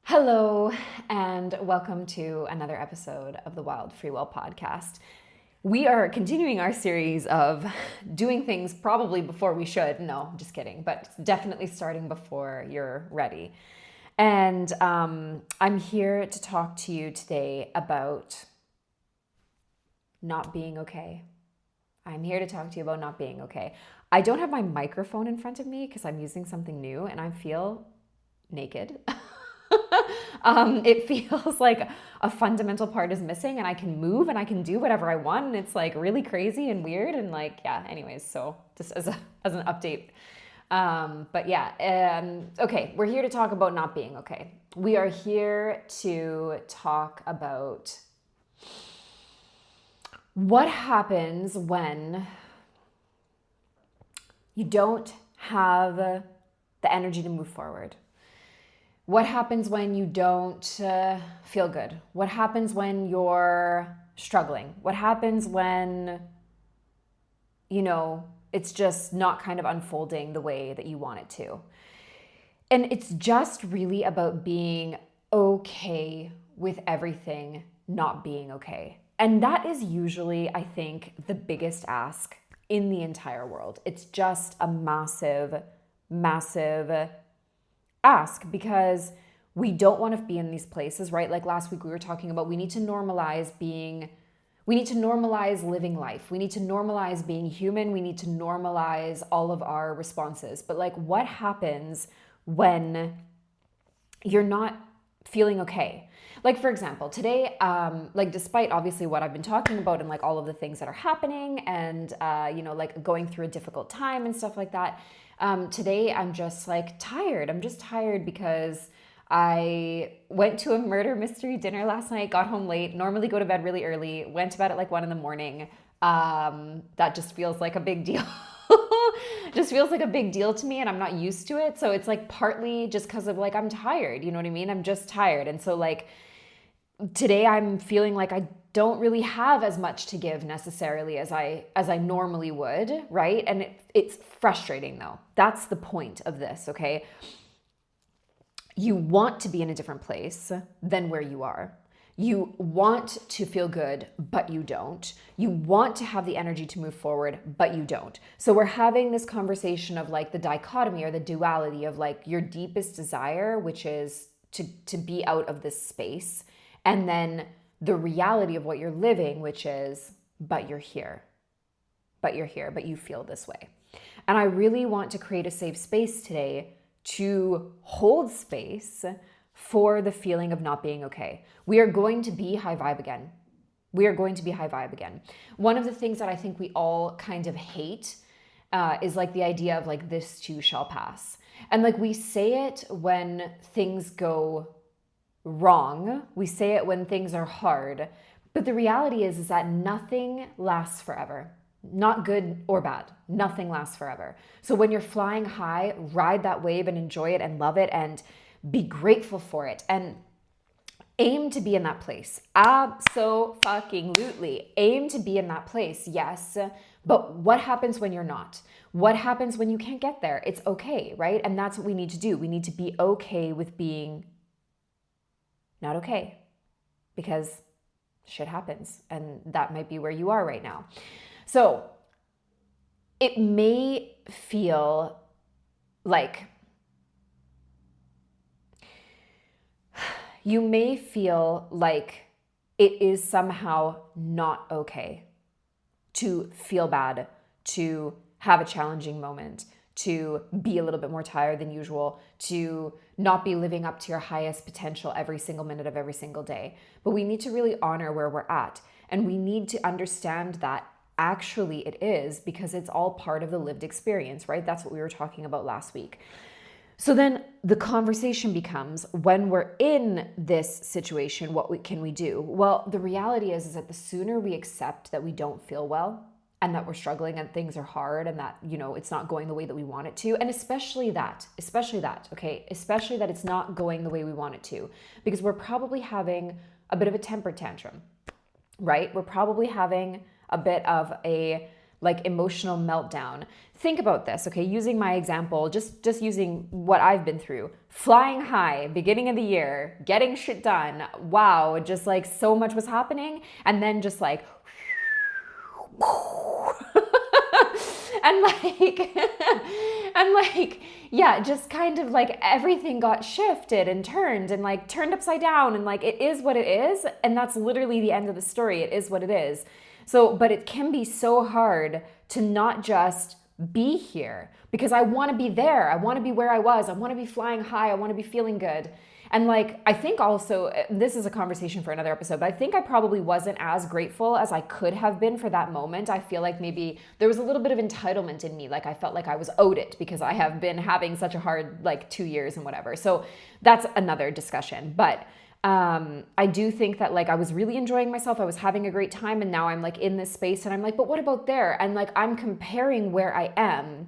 Hello, and welcome to another episode of the Wild Free Will podcast. We are continuing our series of doing things probably before we should. No, just kidding, but definitely starting before you're ready. And I'm here to talk to you today about not being okay. I'm here to talk to you about not being okay. I don't have my microphone in front of me because I'm using something new and I feel naked. It feels like a fundamental part is missing and I can move and I can do whatever I want. And it's like really crazy and weird. And like, yeah, anyways, so just as an update. Okay, we're here to talk about not being okay. We are here to talk about what happens when you don't have the energy to move forward. What happens when you don't feel good? What happens when you're struggling? What happens when, it's just not kind of unfolding the way that you want it to? And it's just really about being okay with everything not being okay. And that is usually, I think, the biggest ask in the entire world. It's just a massive, massive ask because we don't want to be in these places, right? Like last week we were talking about we need to normalize living life. We need to normalize being human. We need to normalize all of our responses. But like what happens when you're not feeling okay? Like for example, today, despite obviously what I've been talking about and like all of the things that are happening and, like going through a difficult time and stuff like that, today I'm just like tired. I'm just tired because I went to a murder mystery dinner last night, got home late, normally go to bed really early, went to bed at like 1 a.m. That just feels like a big deal. Just feels like a big deal to me and I'm not used to it. So it's like partly just because of like I'm tired, you know what I mean? I'm just tired. And so like today I'm feeling like I don't really have as much to give necessarily as I normally would, right? And it's frustrating though. That's the point of this, okay? You want to be in a different place than where you are. You want to feel good, but you don't. You want to have the energy to move forward, but you don't. So we're having this conversation of like the dichotomy or the duality of like your deepest desire, which is to be out of this space, and then the reality of what you're living, which is, but you're here. But you're here, but you feel this way. And I really want to create a safe space today to hold space for the feeling of not being okay. We are going to be high vibe again. We are going to be high vibe again. One of the things that I think we all kind of hate is like the idea of like this too shall pass. And like we say it when things go wrong. We say it when things are hard. But the reality is that nothing lasts forever. Not good or bad. Nothing lasts forever. So when you're flying high, ride that wave and enjoy it and love it and be grateful for it and aim to be in that place. Abso-fucking-lutely. Aim to be in that place, yes. But what happens when you're not? What happens when you can't get there? It's okay, right? And that's what we need to do. We need to be okay with being not okay because shit happens and that might be where you are right now. So it may feel like you may feel like it is somehow not okay to feel bad, to have a challenging moment, to be a little bit more tired than usual, to not be living up to your highest potential every single minute of every single day. But we need to really honor where we're at. And we need to understand that actually it is because it's all part of the lived experience, right? That's what we were talking about last week. So then the conversation becomes, when we're in this situation, can we do? Well, the reality is that the sooner we accept that we don't feel well and that we're struggling and things are hard and that, it's not going the way that we want it to, and especially that, okay? Especially that it's not going the way we want it to, because we're probably having a bit of a temper tantrum, right? We're probably having a bit of a like emotional meltdown. Think about this, okay? Using my example, just using what I've been through. Flying high, beginning of the year, getting shit done. Wow, just like so much was happening. And then just like, and like, and like, yeah, just kind of like everything got shifted and like turned upside down, and like it is what it is. And that's literally the end of the story. It is what it is. So, but it can be so hard to not just be here, because I want to be there. I want to be where I was. I want to be flying high. I want to be feeling good. And like, I think also, this is a conversation for another episode, but I think I probably wasn't as grateful as I could have been for that moment. I feel like maybe there was a little bit of entitlement in me. Like I felt like I was owed it because I have been having such a hard, like 2 years and whatever. So that's another discussion. But I do think that like I was really enjoying myself. I was having a great time. And now I'm like in this space and I'm like, but what about there? And like, I'm comparing where I am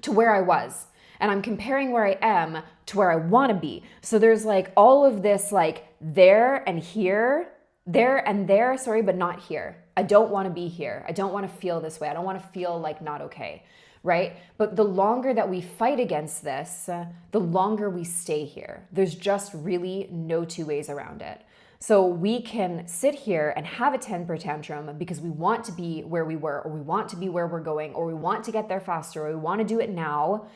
to where I was. And I'm comparing where I am to where I want to be. So there's like all of this like there and here, there and there, sorry, but not here. I don't want to be here. I don't want to feel this way. I don't want to feel like not okay, right? But the longer that we fight against this, the longer we stay here. There's just really no two ways around it. So we can sit here and have a temper tantrum because we want to be where we were, or we want to be where we're going, or we want to get there faster, or we want to do it now.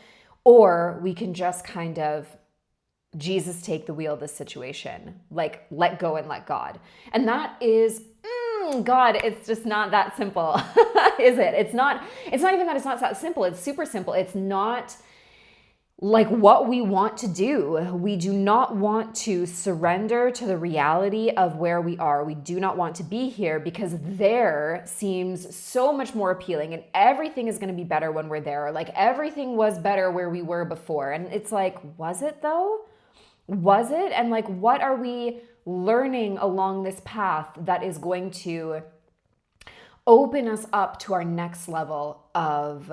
Or we can just kind of, Jesus, take the wheel of this situation, like let go and let God. And that is, God, it's just not that simple, is it? It's not even that it's not that simple. It's super simple. It's not like what we want to do. We do not want to surrender to the reality of where we are. We do not want to be here because there seems so much more appealing, and everything is going to be better when we're there. Like everything was better where we were before. And it's like, was it though? Was it? And like, what are we learning along this path that is going to open us up to our next level of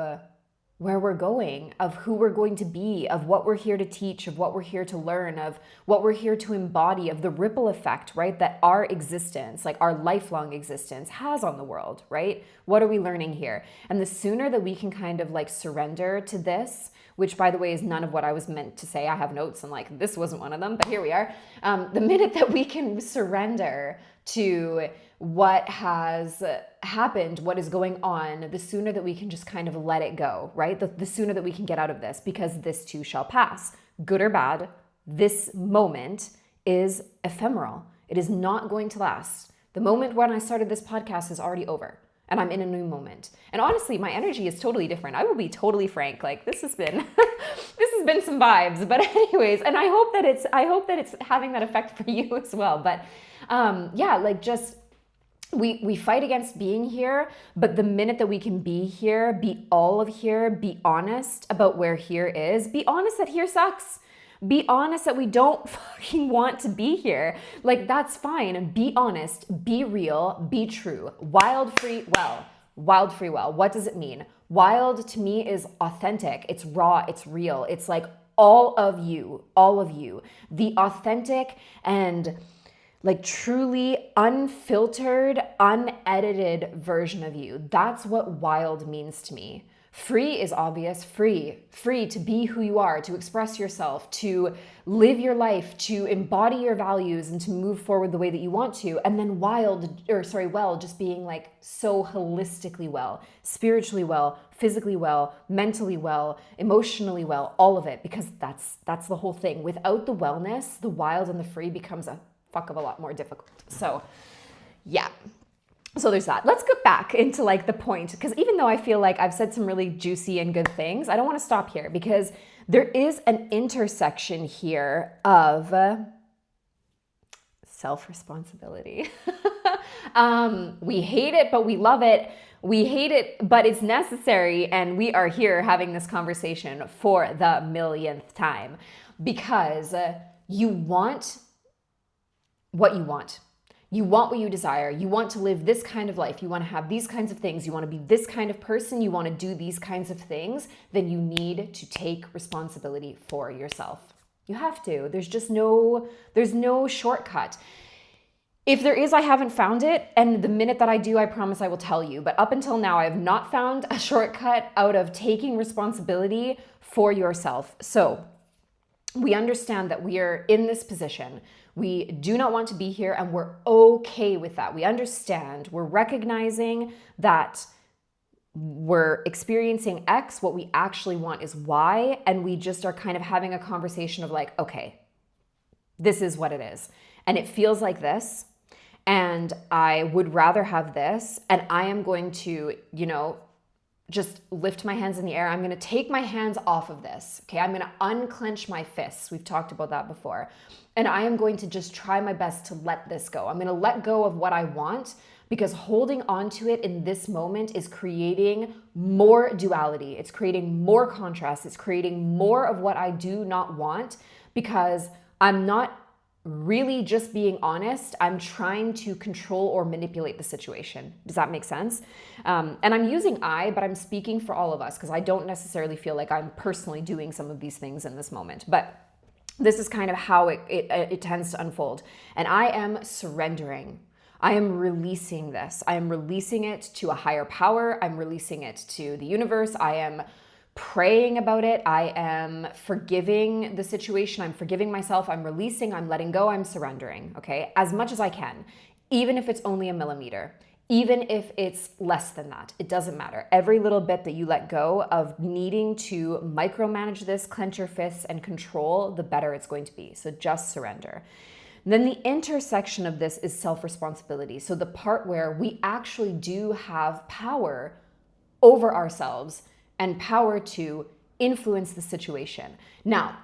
where we're going, of who we're going to be, of what we're here to teach, of what we're here to learn, of what we're here to embody, of the ripple effect, right? That our existence, like our lifelong existence, has on the world, right? What are we learning here? And the sooner that we can kind of like surrender to this, which by the way is none of what I was meant to say. I have notes and like this wasn't one of them, but here we are. The minute that we can surrender to what has happened, what is going on, the sooner that we can just kind of let it go, right? The sooner that we can get out of this, because this too shall pass. Good or bad, this moment is ephemeral. It is not going to last. The moment when I started this podcast is already over, and I'm in a new moment. And honestly, my energy is totally different. I will be totally frank. Like this has been some vibes. But anyways, and I hope that it's having that effect for you as well. But yeah, like just we fight against being here, but the minute that we can be here, be all of here, be honest about where here is, be honest that here sucks. Be honest that we don't fucking want to be here. Like, that's fine. Be honest, be real, be true. Wild, free, well. Wild, free, well. What does it mean? Wild to me is authentic. It's raw, it's real. It's like all of you. The authentic and like truly unfiltered, unedited version of you. That's what wild means to me. Free is obvious, free to be who you are, to express yourself, to live your life, to embody your values and to move forward the way that you want to. And then well, just being like so holistically well, spiritually well, physically well, mentally well, emotionally well, all of it, because that's the whole thing. Without the wellness, the wild and the free becomes a fuck of a lot more difficult. So yeah. So there's that. Let's get back into like the point, because even though I feel like I've said some really juicy and good things, I don't want to stop here, because there is an intersection here of self-responsibility. We hate it, but we love it. We hate it, but it's necessary. And we are here having this conversation for the millionth time, because you want what you want. You want what you desire. You want to live this kind of life. You want to have these kinds of things. You want to be this kind of person. You want to do these kinds of things. Then you need to take responsibility for yourself. You have to. There's no shortcut. If there is, I haven't found it. And the minute that I do, I promise I will tell you. But up until now, I have not found a shortcut out of taking responsibility for yourself. So we understand that we are in this position. We do not want to be here, and we're okay with that. We understand, we're recognizing that we're experiencing X, what we actually want is Y, and we just are kind of having a conversation of like, okay, this is what it is. And it feels like this, and I would rather have this, and I am going to, just lift my hands in the air. I'm going to take my hands off of this. Okay. I'm going to unclench my fists. We've talked about that before. And I am going to just try my best to let this go. I'm going to let go of what I want, because holding on to it in this moment is creating more duality. It's creating more contrast. It's creating more of what I do not want, because I'm not really just being honest. I'm trying to control or manipulate the situation. Does that make sense? And I'm using I, but I'm speaking for all of us, because I don't necessarily feel like I'm personally doing some of these things in this moment. But this is kind of how it tends to unfold. And I am surrendering. I am releasing this. I am releasing it to a higher power. I'm releasing it to the universe. I am praying about it. I am forgiving the situation. I'm forgiving myself. I'm releasing. I'm letting go. I'm surrendering, okay? As much as I can, even if it's only a millimeter, even if it's less than that, it doesn't matter. Every little bit that you let go of needing to micromanage this, clench your fists, and control, the better it's going to be. So just surrender. And then the intersection of this is self-responsibility. So the part where we actually do have power over ourselves and power to influence the situation. Now,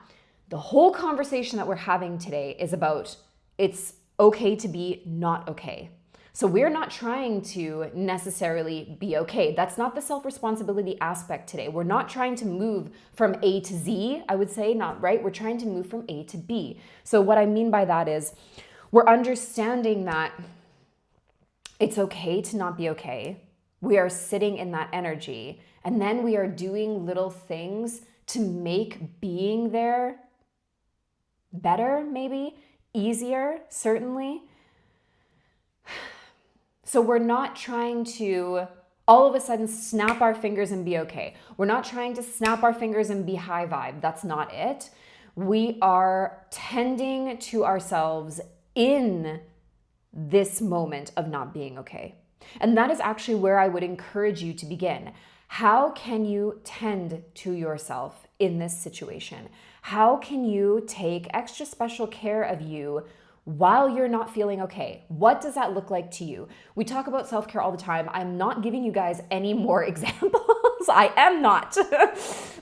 the whole conversation that we're having today is about it's okay to be not okay. So we're not trying to necessarily be okay. That's not the self-responsibility aspect today. We're not trying to move from A to Z, I would say, not right. We're trying to move from A to B. So what I mean by that is we're understanding that it's okay to not be okay. We are sitting in that energy, and then we are doing little things to make being there better, maybe easier, certainly. So we're not trying to all of a sudden snap our fingers and be okay. We're not trying to snap our fingers and be high vibe. That's not it. We are tending to ourselves in this moment of not being okay. And that is actually where I would encourage you to begin. How can you tend to yourself in this situation? How can you take extra special care of you while you're not feeling okay? What does that look like to you? We talk about self-care all the time. I'm not giving you guys any more examples. I am not.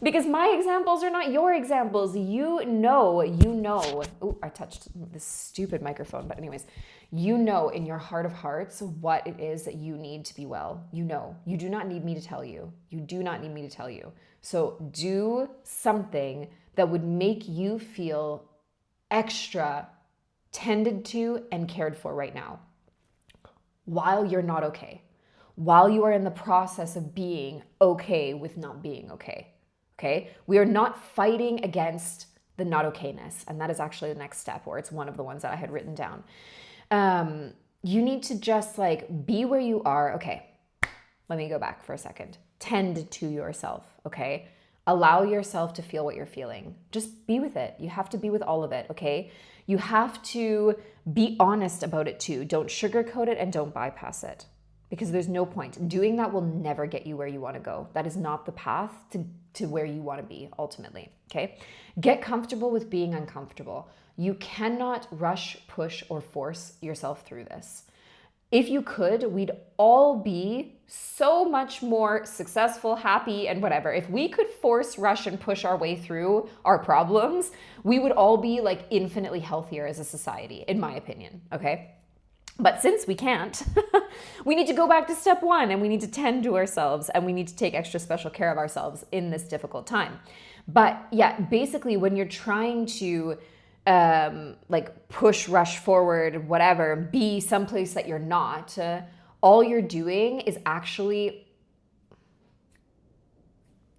Because my examples are not your examples. You know. Oh, I touched this stupid microphone. But anyways, you know in your heart of hearts what it is that you need to be well. You know. You do not need me to tell you. You do not need me to tell you. So do something that would make you feel extra tended to and cared for right now while you're not okay, while you are in the process of being okay with not being okay. Okay, we are not fighting against the not okayness, and that is actually the next step, or it's one of the ones that I had written down. You need to just like be where you are. Okay, let me go back for a second. Tend to yourself. Okay, allow yourself to feel what you're feeling. Just be with it. You have to be with all of it. Okay, you have to be honest about it too. Don't sugarcoat it and don't bypass it, because there's no point. Doing that will never get you where you want to go. That is not the path to where you want to be ultimately, okay? Get comfortable with being uncomfortable. You cannot rush, push, or force yourself through this. If you could, we'd all be so much more successful, happy, and whatever. If we could force, rush, and push our way through our problems, we would all be like infinitely healthier as a society, in my opinion, okay? But since we can't, we need to go back to step one, and we need to tend to ourselves, and we need to take extra special care of ourselves in this difficult time. But yeah, basically when you're trying to like push, rush forward, whatever, be someplace that you're not, all you're doing is actually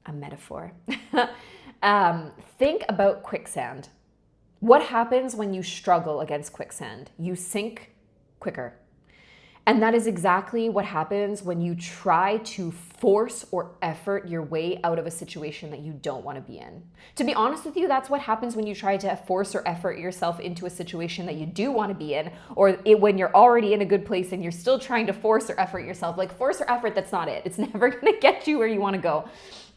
a metaphor. Think about quicksand. What happens when you struggle against quicksand? You sink quicker. And that is exactly what happens when you try to force or effort your way out of a situation that you don't want to be in. To be honest with you, that's what happens when you try to force or effort yourself into a situation that you do want to be in, or when you're already in a good place and you're still trying to force or effort yourself. Like force or effort, that's not it. It's never going to get you where you want to go.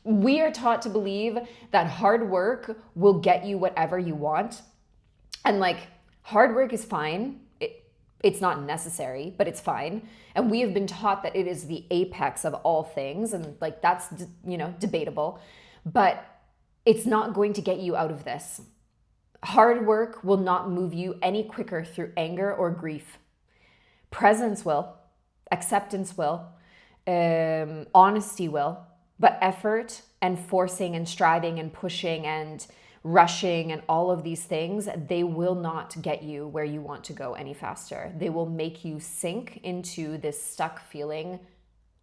We are taught to believe that hard work will get you whatever you want. And like hard work is fine. It's not necessary, but it's fine. And we have been taught that it is the apex of all things. And like, that's, debatable, but it's not going to get you out of this. Hard work will not move you any quicker through anger or grief. Presence will, acceptance will, honesty will, but effort and forcing and striving and pushing and rushing and all of these things, they will not get you where you want to go any faster. They will make you sink into this stuck feeling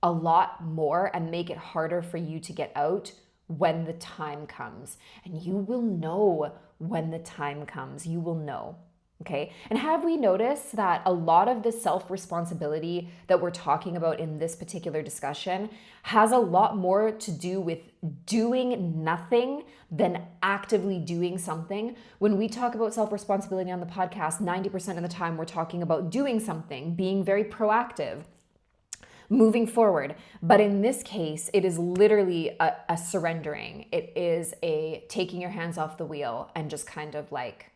a lot more and make it harder for you to get out when the time comes. And you will know when the time comes. You will know. Okay. And have we noticed that a lot of the self-responsibility that we're talking about in this particular discussion has a lot more to do with doing nothing than actively doing something? When we talk about self-responsibility on the podcast, 90% of the time we're talking about doing something, being very proactive, moving forward. But in this case, it is literally a surrendering. It is a taking your hands off the wheel and just kind of like,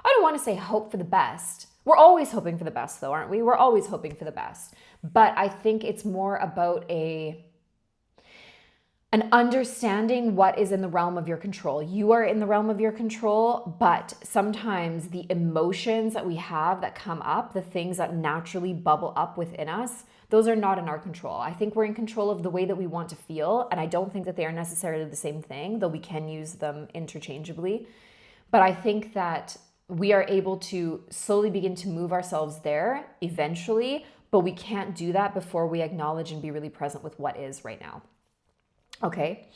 I don't want to say hope for the best. We're always hoping for the best though, aren't we? We're always hoping for the best. But I think it's more about an understanding what is in the realm of your control. You are in the realm of your control, but sometimes the emotions that we have that come up, the things that naturally bubble up within us, those are not in our control. I think we're in control of the way that we want to feel, and I don't think that they are necessarily the same thing, though we can use them interchangeably. But I think that we are able to slowly begin to move ourselves there eventually, but we can't do that before we acknowledge and be really present with what is right now. Okay.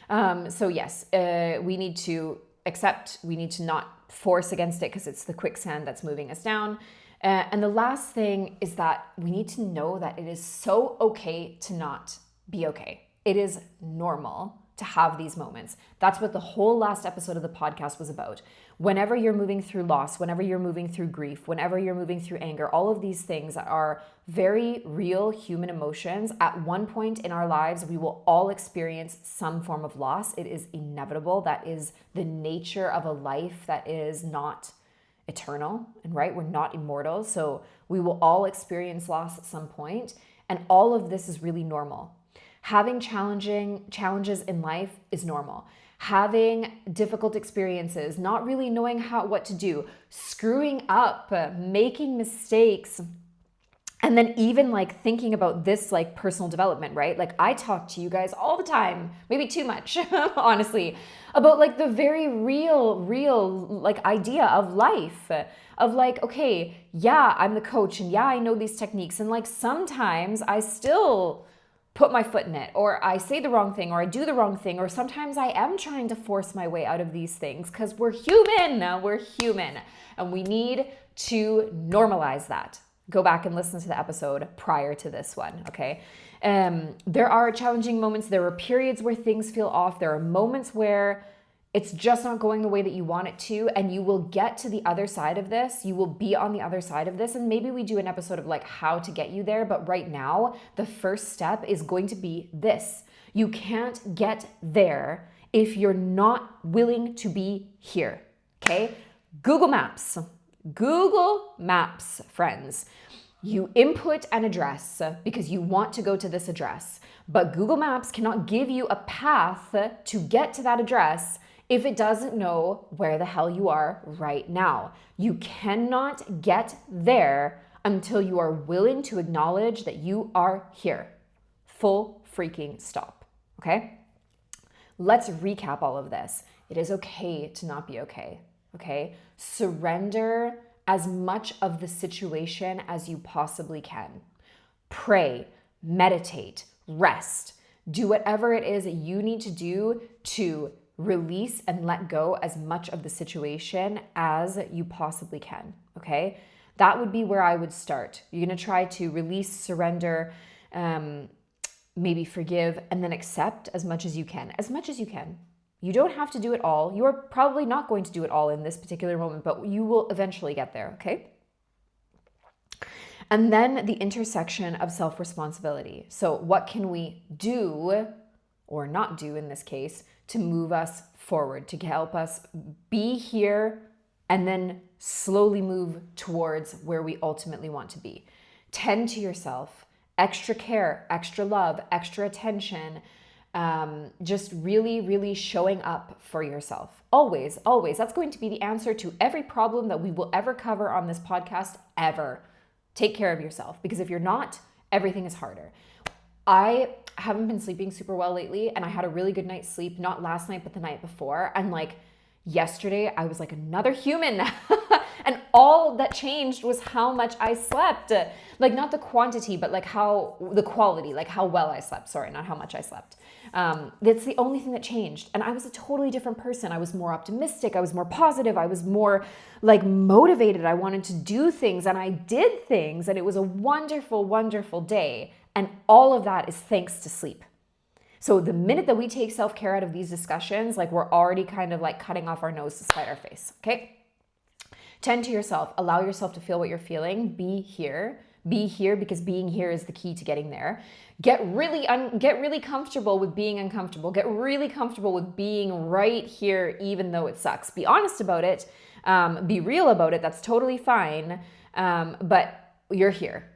So yes, we need to accept, we need to not force against it because it's the quicksand that's moving us down. And the last thing is that we need to know that it is so okay to not be okay. It is normal to have these moments. That's what the whole last episode of the podcast was about. Whenever you're moving through loss, whenever you're moving through grief, whenever you're moving through anger, all of these things are very real human emotions. At one point in our lives, we will all experience some form of loss. It is inevitable. That is the nature of a life that is not eternal, and right? We're not immortal. So we will all experience loss at some point. And all of this is really normal. Having challenges in life is normal. Having difficult experiences, not really knowing what to do, screwing up, making mistakes, and then even like thinking about this like personal development, right? Like I talk to you guys all the time, maybe too much, honestly, about like the very real like idea of life, of like, okay, yeah, I'm the coach and yeah, I know these techniques. And like sometimes I still put my foot in it, or I say the wrong thing, or I do the wrong thing, or sometimes I am trying to force my way out of these things because we're human, and we need to normalize that. Go back and listen to the episode prior to this one, okay? There are challenging moments. There are periods where things feel off. There are moments where it's just not going the way that you want it to, and you will get to the other side of this. You will be on the other side of this, and maybe we do an episode of like how to get you there, but right now, the first step is going to be this. You can't get there if you're not willing to be here, okay? Google Maps, friends. You input an address because you want to go to this address, but Google Maps cannot give you a path to get to that address if it doesn't know where the hell you are right now. You cannot get there until you are willing to acknowledge that you are here. Full freaking stop, okay? Let's recap all of this. It is okay to not be okay, okay? Surrender as much of the situation as you possibly can. Pray, meditate, rest. Do whatever it is that you need to do to release and let go as much of the situation as you possibly can, okay? That would be where I would start. You're going to try to release, surrender, maybe forgive, and then accept as much as you can. As much as you can. You don't have to do it all. You are probably not going to do it all in this particular moment, but you will eventually get there, okay? And then the intersection of self-responsibility. So what can we do, or not do in this case, to move us forward, to help us be here and then slowly move towards where we ultimately want to be? Tend to yourself, extra care, extra love, extra attention, just really, really showing up for yourself. Always, always. That's going to be the answer to every problem that we will ever cover on this podcast, ever. Take care of yourself, because if you're not, everything is harder. I haven't been sleeping super well lately, and I had a really good night's sleep, not last night, but the night before. And like yesterday, I was like another human. And all that changed was how much I slept. Like not the quantity, but like the quality, like how well I slept. Sorry, not how much I slept. That's the only thing that changed. And I was a totally different person. I was more optimistic. I was more positive. I was more like motivated. I wanted to do things, and I did things, and it was a wonderful, wonderful day. And all of that is thanks to sleep. So the minute that we take self-care out of these discussions, like we're already kind of like cutting off our nose to spite our face, okay? Tend to yourself. Allow yourself to feel what you're feeling. Be here. Be here, because being here is the key to getting there. Get really comfortable with being uncomfortable. Get really comfortable with being right here, even though it sucks. Be honest about it. Be real about it. That's totally fine. But you're here,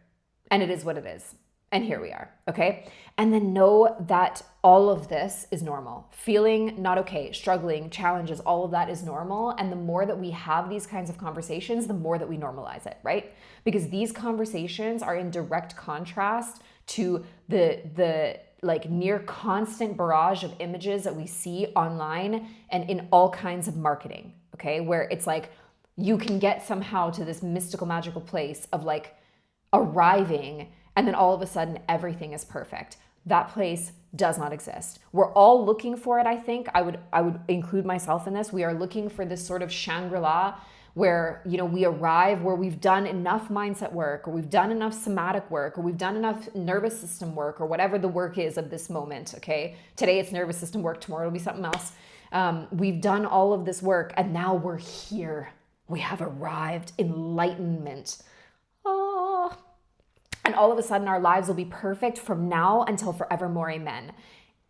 and it is what it is. And here we are, okay? And then know that all of this is normal. Feeling not okay, struggling, challenges, all of that is normal. And the more that we have these kinds of conversations, the more that we normalize it, right? Because these conversations are in direct contrast to the like near constant barrage of images that we see online and in all kinds of marketing, okay? Where it's like you can get somehow to this mystical, magical place of like arriving, and then all of a sudden everything is perfect. That place does not exist. We're all looking for it, I think. I would include myself in this. We are looking for this sort of Shangri-La where, you know, we arrive where we've done enough mindset work, or we've done enough somatic work, or we've done enough nervous system work, or whatever the work is of this moment, okay? Today it's nervous system work, tomorrow it'll be something else. We've done all of this work, and now we're here. We have arrived. Enlightenment. Oh. And all of a sudden our lives will be perfect from now until forevermore, amen.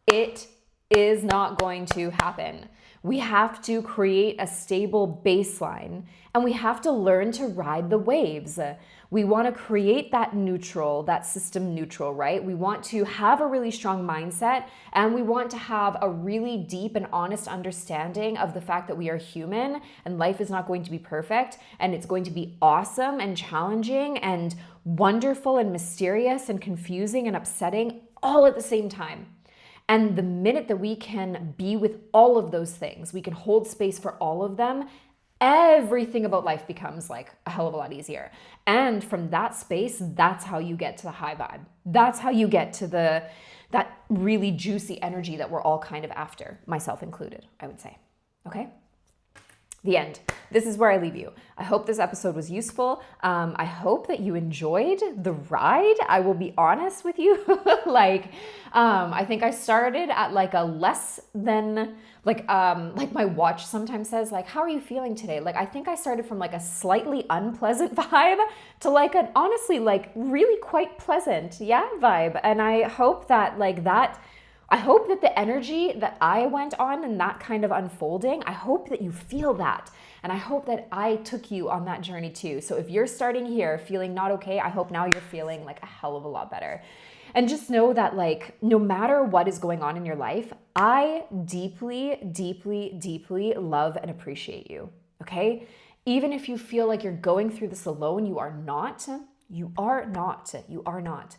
It is not going to happen. We have to create a stable baseline, and we have to learn to ride the waves. We want to create that neutral, that system neutral, right? We want to have a really strong mindset, and we want to have a really deep and honest understanding of the fact that we are human and life is not going to be perfect, and it's going to be awesome and challenging and wonderful and mysterious and confusing and upsetting all at the same time. And the minute that we can be with all of those things, we can hold space for all of them, everything about life becomes like a hell of a lot easier. And from that space, that's how you get to the high vibe. That's how you get to that really juicy energy that we're all kind of after, myself included, I would say. Okay? The end. This is where I leave you. I hope this episode was useful. I hope that you enjoyed the ride. I will be honest with you. I think I started at like a less than, like my watch sometimes says, like, how are you feeling today? Like, I think I started from like a slightly unpleasant vibe to like an honestly, like really quite pleasant, vibe. And I hope that I hope that the energy that I went on and that kind of unfolding, I hope that you feel that. And I hope that I took you on that journey too. So if you're starting here feeling not okay, I hope now you're feeling like a hell of a lot better. And just know that like, no matter what is going on in your life, I deeply, deeply, deeply love and appreciate you, okay? Even if you feel like you're going through this alone, you are not. You are not. You are not.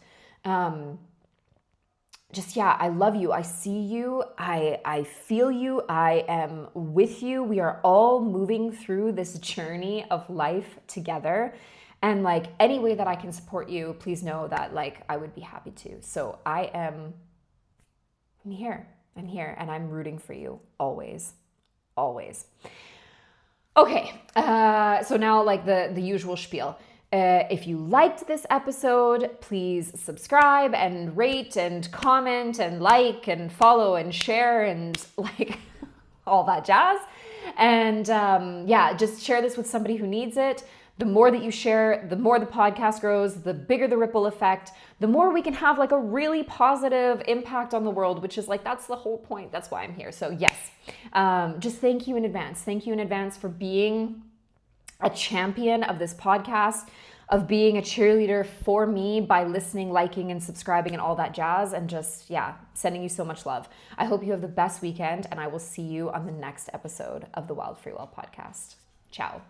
I love you. I see you. I feel you. I am with you. We are all moving through this journey of life together. And like any way that I can support you, please know that like I would be happy to. So I'm here. I'm here, and I'm rooting for you always. Always. Okay. So now like the usual spiel. If you liked this episode, please subscribe and rate and comment and like and follow and share and like all that jazz. And yeah, just share this with somebody who needs it. The more that you share, the more the podcast grows, the bigger the ripple effect, the more we can have like a really positive impact on the world, which is like, that's the whole point. That's why I'm here. So yes, just thank you in advance. Thank you in advance for being a champion of this podcast, of being a cheerleader for me by listening, liking, and subscribing and all that jazz. And just, yeah, sending you so much love. I hope you have the best weekend, and I will see you on the next episode of the Wild Free Will podcast. Ciao.